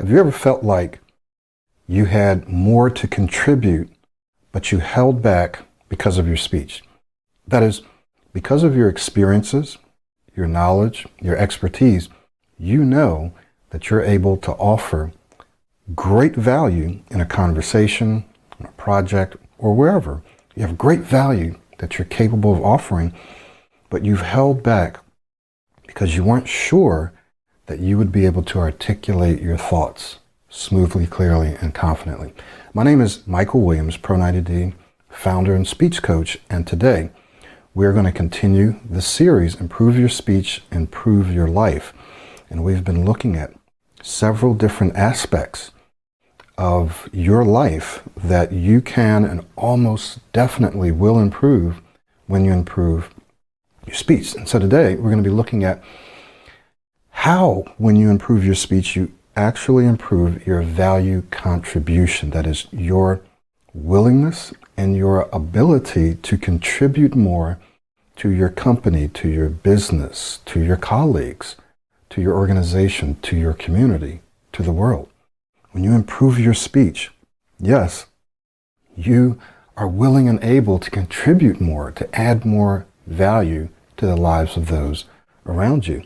Have you ever felt like you had more to contribute, but you held back because of your speech? That is, because of your experiences, your knowledge, your expertise, you know that you're able to offer great value in a conversation, in a project, or wherever. You have great value that you're capable of offering, but you've held back because you weren't sure that you would be able to articulate your thoughts smoothly, clearly, and confidently. My name is Michael Williams, Pro 90D, founder and speech coach, and today we're going to continue the series, Improve Your Speech, Improve Your Life. And we've been looking at several different aspects of your life that you can and almost definitely will improve when you improve your speech. And so today we're going to be looking at how, when you improve your speech, you actually improve your value contribution. That is, your willingness and your ability to contribute more to your company, to your business, to your colleagues, to your organization, to your community, to the world. When you improve your speech, yes, you are willing and able to contribute more, to add more value to the lives of those around you.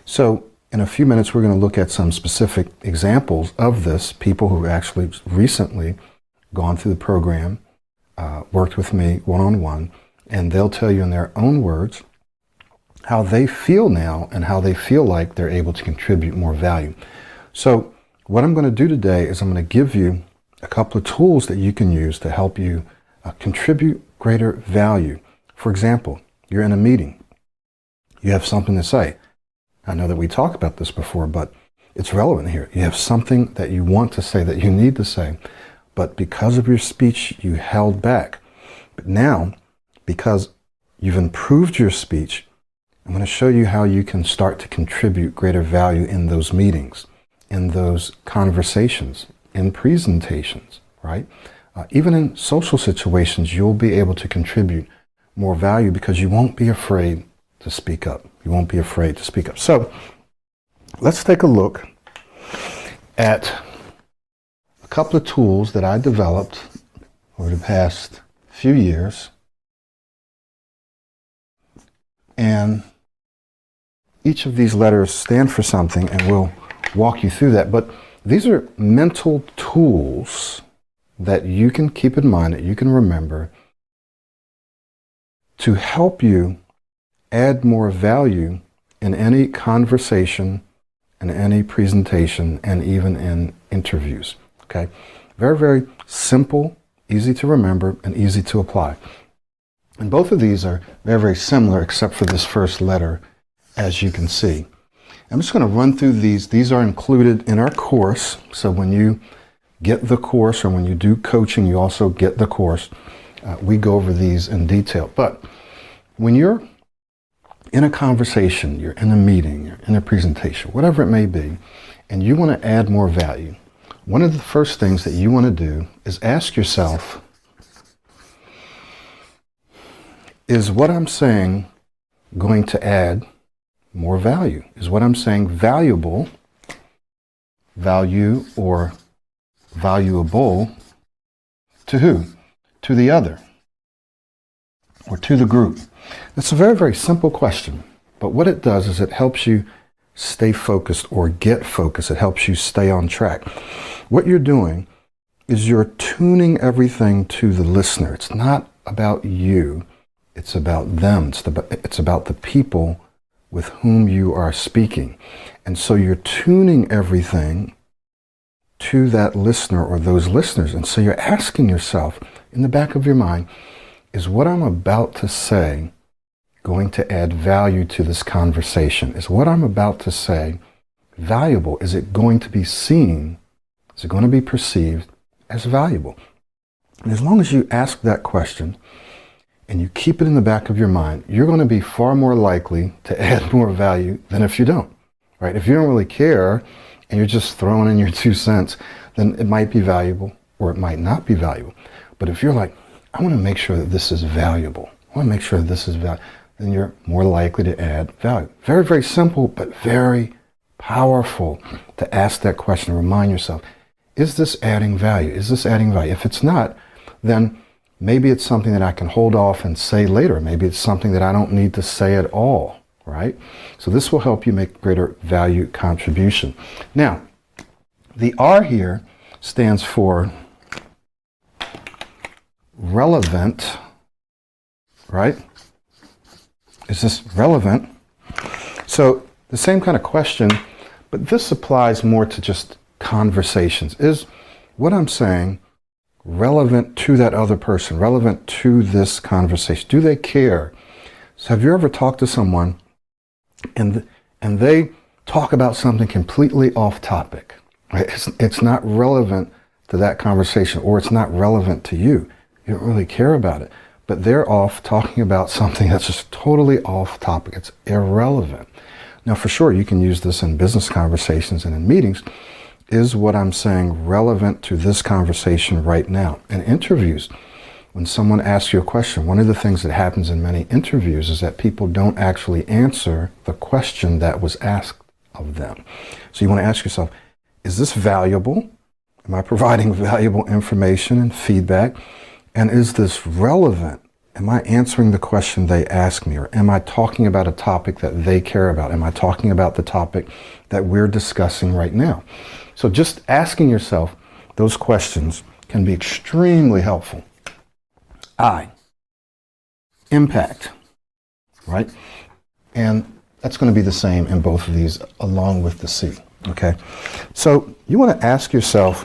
So in a few minutes, we're going to look at some specific examples of this, people who actually recently gone through the program, worked with me one-on-one, and they'll tell you in their own words how they feel now and how they feel like they're able to contribute more value. So what I'm going to do today is I'm going to give you a couple of tools that you can use to help you contribute greater value. For example, you're in a meeting. You have something to say. I know that we talked about this before, but it's relevant here. You have something that you want to say, that you need to say, but because of your speech, you held back. But now, because you've improved your speech, I'm going to show you how you can start to contribute greater value in those meetings, in those conversations, in presentations, right? Even in social situations, you'll be able to contribute more value because you won't be afraid to speak up. You won't be afraid to speak up. So let's take a look at a couple of tools that I developed over the past few years. And each of these letters stand for something, and we'll walk you through that. But these are mental tools that you can keep in mind, that you can remember, to help you add more value in any conversation, in any presentation, and even in interviews. Okay? Very, very simple, easy to remember, and easy to apply. And both of these are very, very similar, except for this first letter, as you can see. I'm just going to run through these. These are included in our course. So when you get the course, or when you do coaching, you also get the course. We go over these in detail. But when you're in a conversation, you're in a meeting, you're in a presentation, whatever it may be, and you want to add more value, one of the first things that you want to do is ask yourself, is what I'm saying going to add more value? Is what I'm saying valuable, value, or valuable to who? To the other, or to the group? It's a very, very simple question, but what it does is it helps you stay focused or get focused. It helps you stay on track. What you're doing is you're tuning everything to the listener. It's not about you. It's about them. It's about the people with whom you are speaking. And so you're tuning everything to that listener or those listeners. And so you're asking yourself in the back of your mind, is what I'm about to say going to add value to this conversation? Is what I'm about to say valuable? Is it going to be seen? Is it going to be perceived as valuable? And as long as you ask that question and you keep it in the back of your mind, you're going to be far more likely to add more value than if you don't, right? If you don't really care and you're just throwing in your 2 cents, then it might be valuable or it might not be valuable. But if you're like, I want to make sure that this is valuable, I want to make sure that this is valuable, then you're more likely to add value. Very, very simple, but very powerful to ask that question. Remind yourself, is this adding value? Is this adding value? If it's not, then maybe it's something that I can hold off and say later. Maybe it's something that I don't need to say at all, right? So this will help you make greater value contribution. Now, the R here stands for relevant, right? Is this relevant? So the same kind of question, but this applies more to just conversations. Is what I'm saying relevant to that other person, relevant to this conversation? Do they care? So have you ever talked to someone and they talk about something completely off topic, right? It's not relevant to that conversation, or it's not relevant to you. You don't really care about it, but they're off talking about something that's just totally off topic. It's irrelevant. Now, for sure, you can use this in business conversations and in meetings. Is what I'm saying relevant to this conversation right now? In interviews, when someone asks you a question, one of the things that happens in many interviews is that people don't actually answer the question that was asked of them. So you want to ask yourself, is this valuable? Am I providing valuable information and feedback? And is this relevant? Am I answering the question they ask me? Or am I talking about a topic that they care about? Am I talking about the topic that we're discussing right now? So just asking yourself those questions can be extremely helpful. I, impact, right? And that's going to be the same in both of these along with the C, okay? So you want to ask yourself,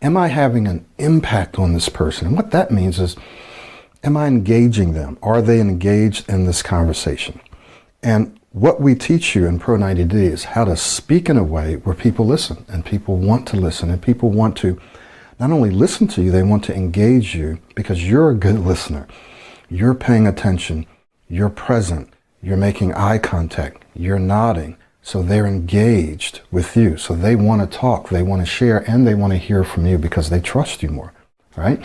am I having an impact on this person? And what that means is, am I engaging them? Are they engaged in this conversation? And what we teach you in Pro 90D is how to speak in a way where people listen, and people want to listen, and people want to not only listen to you, they want to engage you because you're a good listener. You're paying attention, you're present, you're making eye contact, you're nodding. So they're engaged with you. So they want to talk, they want to share, and they want to hear from you because they trust you more, right?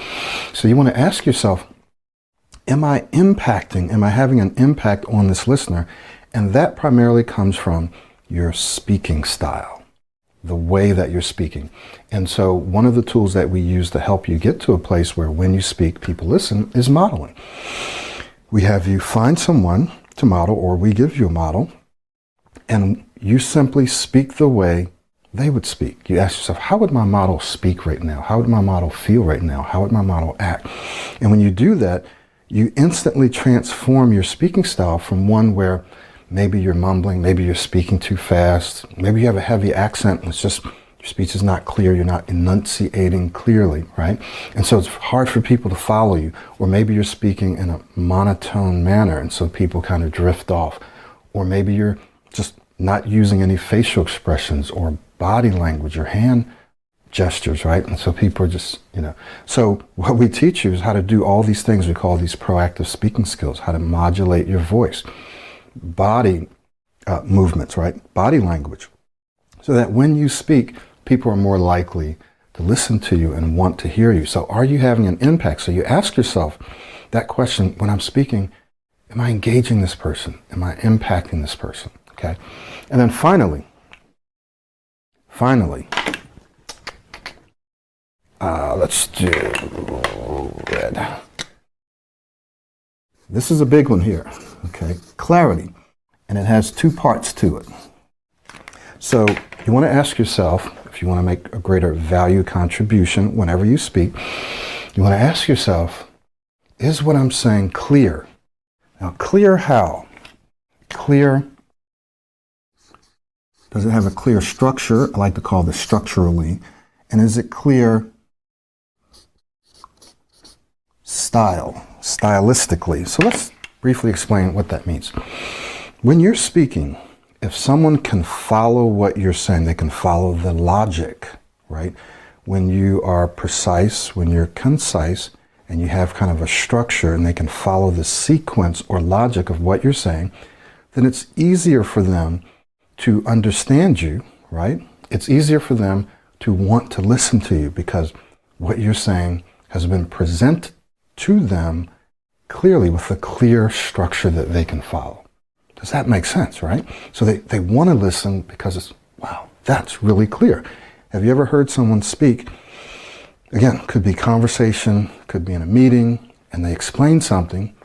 So you want to ask yourself, am I impacting, am I having an impact on this listener? And that primarily comes from your speaking style, the way that you're speaking. And so one of the tools that we use to help you get to a place where when you speak, people listen is modeling. We have you find someone to model, or we give you a model, and you simply speak the way they would speak. You ask yourself, how would my model speak right now? How would my model feel right now? How would my model act? And when you do that, you instantly transform your speaking style from one where maybe you're mumbling, maybe you're speaking too fast, maybe you have a heavy accent, and it's just your speech is not clear, you're not enunciating clearly, right? And so it's hard for people to follow you. Or maybe you're speaking in a monotone manner, and so people kind of drift off. Or maybe you're just not using any facial expressions or body language or hand gestures, right? And so people are just, So what we teach you is how to do all these things. We call these proactive speaking skills, how to modulate your voice, body movements, right? Body language. So that when you speak, people are more likely to listen to you and want to hear you. So are you having an impact? So you ask yourself that question, when I'm speaking, am I engaging this person? Am I impacting this person? Okay. And then finally, let's do red. This is a big one here. Okay. Clarity. And it has two parts to it. So you want to ask yourself, if you want to make a greater value contribution whenever you speak, you want to ask yourself, is what I'm saying clear? Now, clear how? Clear. Does it have a clear structure? I like to call this structurally. And is it clear stylistically? So let's briefly explain what that means. When you're speaking, if someone can follow what you're saying, they can follow the logic, right? When you are precise, when you're concise, and you have kind of a structure, and they can follow the sequence or logic of what you're saying, then it's easier for them to understand you, right? It's easier for them to want to listen to you because what you're saying has been presented to them clearly with a clear structure that they can follow. Does that make sense, right? So they want to listen because it's, wow, that's really clear. Have you ever heard someone speak? Again, could be conversation, could be in a meeting, and they explain something.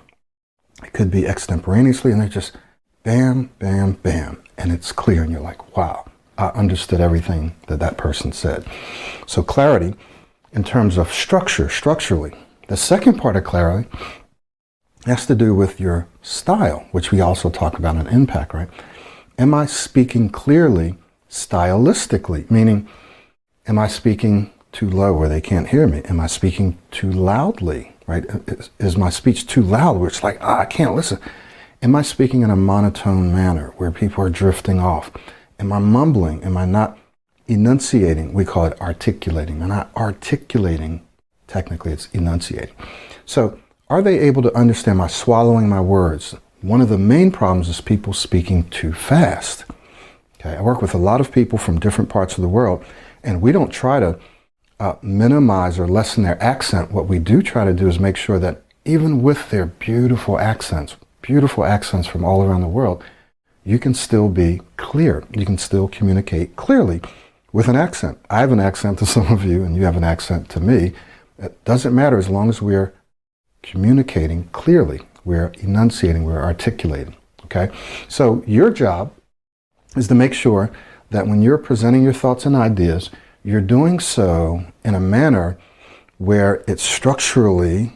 It could be extemporaneously, and they're just bam, bam, bam, and it's clear, and you're like, wow, I understood everything that that person said. So clarity, in terms of structurally. The second part of clarity has to do with your style, which we also talk about in impact, right? Am I speaking clearly, stylistically? Meaning, am I speaking too low where they can't hear me? Am I speaking too loudly, right? Is my speech too loud where it's like, I can't listen? Am I speaking in a monotone manner where people are drifting off? Am I mumbling? Am I not enunciating? We call it articulating. I'm not articulating. Technically, it's enunciating. So are they able to understand my swallowing my words? One of the main problems is people speaking too fast. Okay, I work with a lot of people from different parts of the world, and we don't try to minimize or lessen their accent. What we do try to do is make sure that even with their beautiful accents from all around the world, you can still be clear. You can still communicate clearly with an accent. I have an accent to some of you, and you have an accent to me. It doesn't matter as long as we're communicating clearly. We're enunciating, we're articulating, okay? So your job is to make sure that when you're presenting your thoughts and ideas, you're doing so in a manner where it's structurally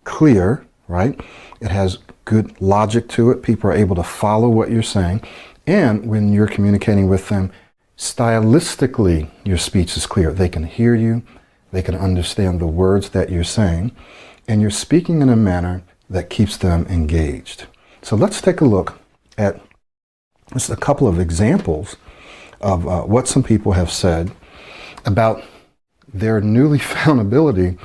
clear, right? It has good logic to it. People are able to follow what you're saying. And when you're communicating with them, stylistically, your speech is clear. They can hear you. They can understand the words that you're saying. And you're speaking in a manner that keeps them engaged. So let's take a look at just a couple of examples of what some people have said about their newly found ability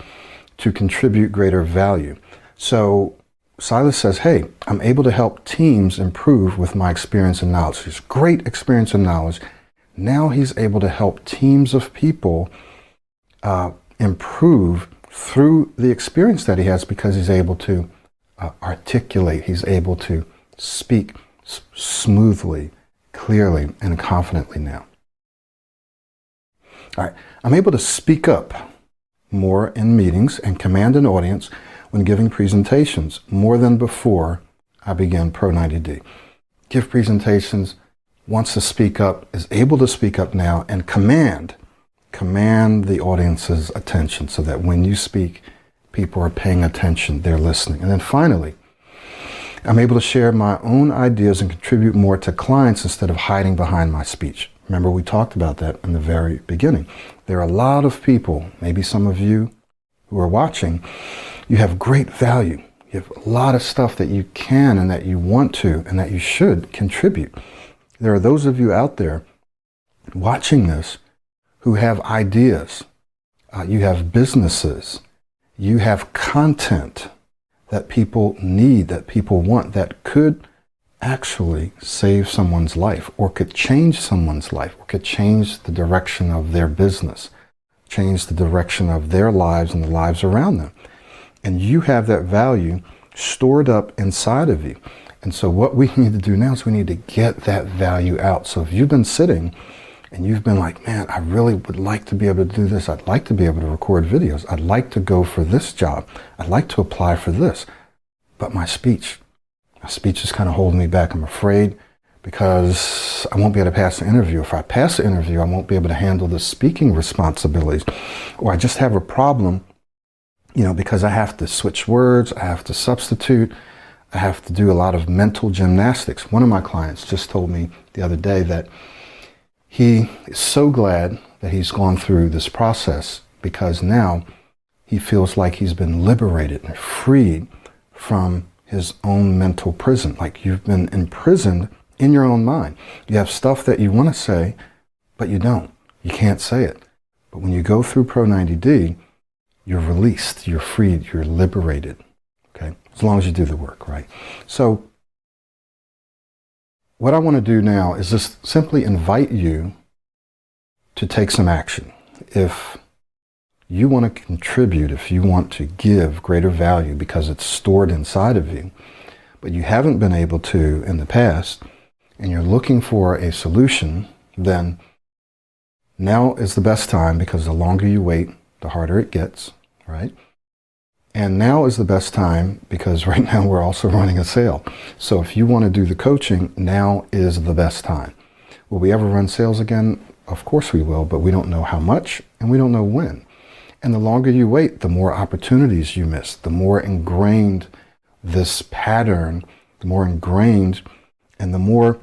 to contribute greater value. So Silas says, hey, I'm able to help teams improve with my experience and knowledge. He's great experience and knowledge. Now he's able to help teams of people improve through the experience that he has because he's able to articulate. He's able to speak smoothly, clearly, and confidently now. All right, I'm able to speak up more in meetings and command an audience when giving presentations more than before I began Pro 90D. Give presentations, wants to speak up, is able to speak up now and command the audience's attention so that when you speak, people are paying attention, they're listening. And then finally, I'm able to share my own ideas and contribute more to clients instead of hiding behind my speech. Remember, we talked about that in the very beginning. There are a lot of people, maybe some of you who are watching, you have great value. You have a lot of stuff that you can and that you want to and that you should contribute. There are those of you out there watching this who have ideas. You have businesses. You have content that people need, that people want, that could actually save someone's life or could change someone's life or could change the direction of their business, change the direction of their lives and the lives around them. And you have that value stored up inside of you. And so what we need to do now is we need to get that value out. So if you've been sitting and you've been like, man, I really would like to be able to do this. I'd like to be able to record videos. I'd like to go for this job. I'd like to apply for this. But my speech is kind of holding me back. I'm afraid because I won't be able to pass the interview. If I pass the interview, I won't be able to handle the speaking responsibilities. Or I just have a problem, because I have to switch words. I have to substitute. I have to do a lot of mental gymnastics. One of my clients just told me the other day that he is so glad that he's gone through this process because now he feels like he's been liberated and freed from his own mental prison. Like you've been imprisoned in your own mind. You have stuff that you want to say, but you don't. You can't say it. But when you go through Pro 90D, you're released, you're freed, you're liberated. Okay? As long as you do the work, right? So what I want to do now is just simply invite you to take some action. If you want to contribute, if you want to give greater value because it's stored inside of you, but you haven't been able to in the past, and you're looking for a solution, then now is the best time, because the longer you wait, the harder it gets, right? And now is the best time because right now we're also running a sale. So if you want to do the coaching, now is the best time. Will we ever run sales again? Of course we will, but we don't know how much and we don't know when. And the longer you wait, the more opportunities you miss, the more ingrained this pattern, the more ingrained, and the more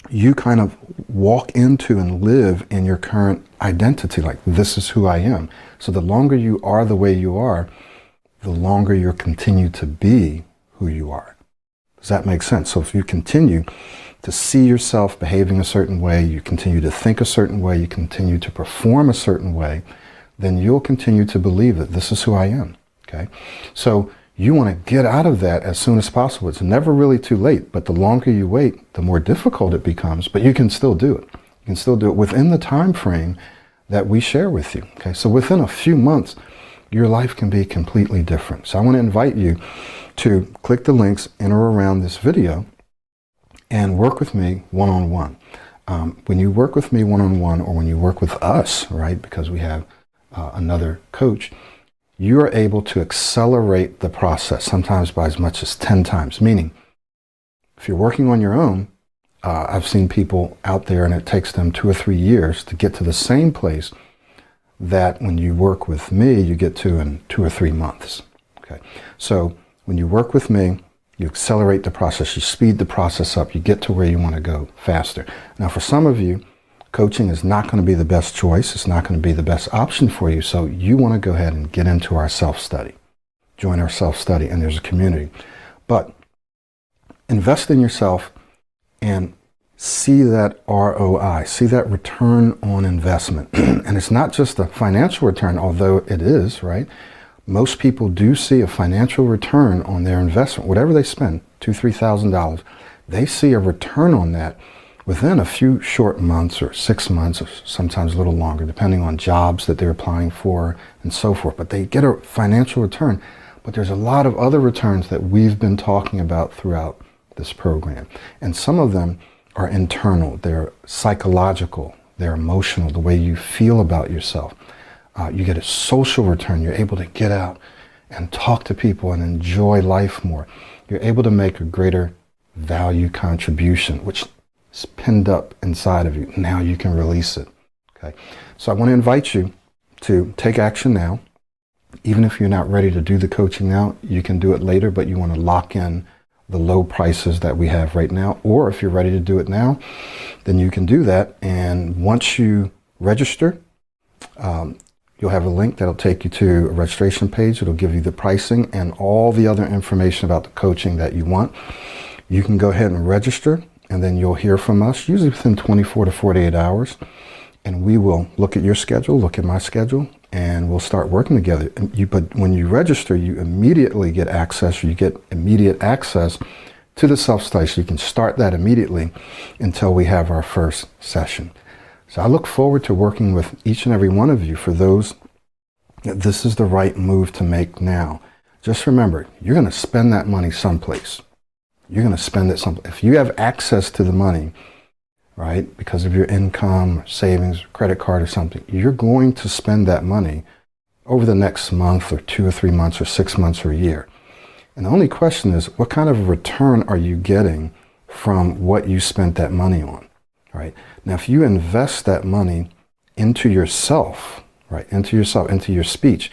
you kind of walk into and live in your current identity, like this is who I am. So the longer you are the way you are, the longer you'll continue to be who you are. Does that make sense? So if you continue to see yourself behaving a certain way, you continue to think a certain way, you continue to perform a certain way, then you'll continue to believe that this is who I am, okay? So you want to get out of that as soon as possible. It's never really too late, but the longer you wait, the more difficult it becomes, but you can still do it. You can still do it within the time frame that we share with you, okay? So within a few months, your life can be completely different. So I want to invite you to click the links in or around this video and work with me one-on-one. When you work with me one-on-one, or when you work with us, right, because we have another coach, you are able to accelerate the process, sometimes by as much as 10 times. Meaning, if you're working on your own, I've seen people out there and it takes them 2 or 3 years to get to the same place that when you work with me, you get to in 2 or 3 months. Okay, so when you work with me, you accelerate the process, you speed the process up, you get to where you want to go faster. Now, for some of you, coaching is not going to be the best choice. It's not going to be the best option for you. So you want to go ahead and get into our self-study. Join our self-study, and there's a community. But invest in yourself and see that ROI, see that return on investment. And it's not just a financial return, although it is, right? Most people do see a financial return on their investment. Whatever they spend, $2,000, $3,000, they see a return on that within a few short months, or 6 months, or sometimes a little longer, depending on jobs that they're applying for and so forth. But they get a financial return. But there's a lot of other returns that we've been talking about throughout this program. And some of them are internal, they're psychological, they're emotional, the way you feel about yourself. You get a social return. You're able to get out and talk to people and enjoy life more. You're able to make a greater value contribution, which is pinned up inside of you. Now you can release it. Okay, so I want to invite you to take action now. Even if you're not ready to do the coaching now, you can do it later, but you want to lock in the low prices that we have right now. Or if you're ready to do it now, then you can do that. And once you register, you'll have a link that'll take you to a registration page. It'll give you the pricing and all the other information about the coaching that you want. You can go ahead and register, and then you'll hear from us, usually within 24 to 48 hours. And we will look at your schedule, look at my schedule, and we'll start working together. But when you register, you immediately get access, or you get immediate access to the self-study. So you can start that immediately until we have our first session. So I look forward to working with each and every one of you. For those that this is the right move to make now, just remember, you're going to spend that money someplace. You're going to spend it someplace. If you have access to the money, right, because of your income, savings, credit card or something, you're going to spend that money over the next month or 2 or 3 months or 6 months or a year. And the only question is, what kind of return are you getting from what you spent that money on? Right? Now, if you invest that money into yourself, right, into yourself, into your speech,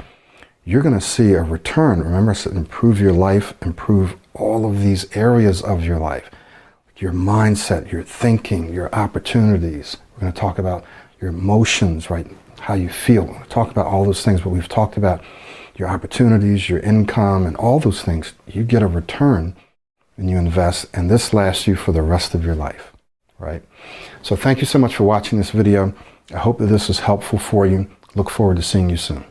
you're going to see a return. Remember, I said improve your life, improve all of these areas of your life. Your mindset, your thinking, your opportunities. We're going to talk about your emotions, right, how you feel. We're going to talk about all those things, but we've talked about your opportunities, your income, and all those things. You get a return when you invest, and this lasts you for the rest of your life. Right? So thank you so much for watching this video. I hope that this is helpful for you. Look forward to seeing you soon.